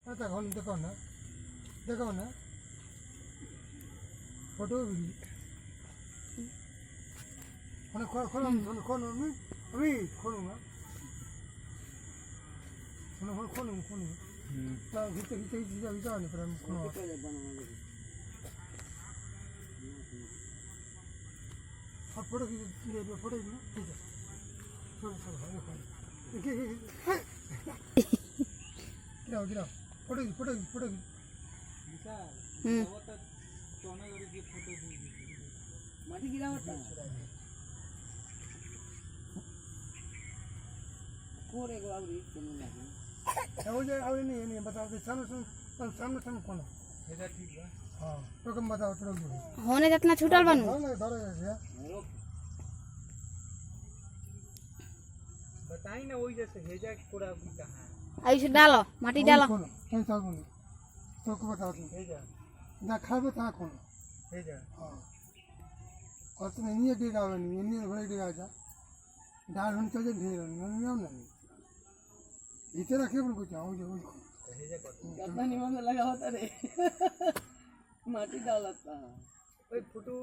अच्छा कौन देखो ना फोटो भी खोलो अभी खोलूँगा खोलूँगा ना खींचे नहीं पर हम फोटो फोटो ठीक है गिराओ फोटो माटी गिरावता कोरे को आवरी केने लागे अब नहीं बताओ सामने कौन है ठीक है हाँ तो कम बताओ थोड़ा होने जितना छूटल बनू बताई ना वही जैसे हेजा पूरा कहाँ ऐसे डालो माटी डालो ऐसा बोलो तो को बताओ तुम हेजा ना खाबे ता कौन हेजा हाँ और तुम नहीं गिरावे नहीं बड़े गिरा जा डाल होने चाहिए ढेर नहीं आऊ ना इतना रखे पर कुछ आओ जो हेजा कितना निमन लगा होता रे माटी डालता ओए फोटो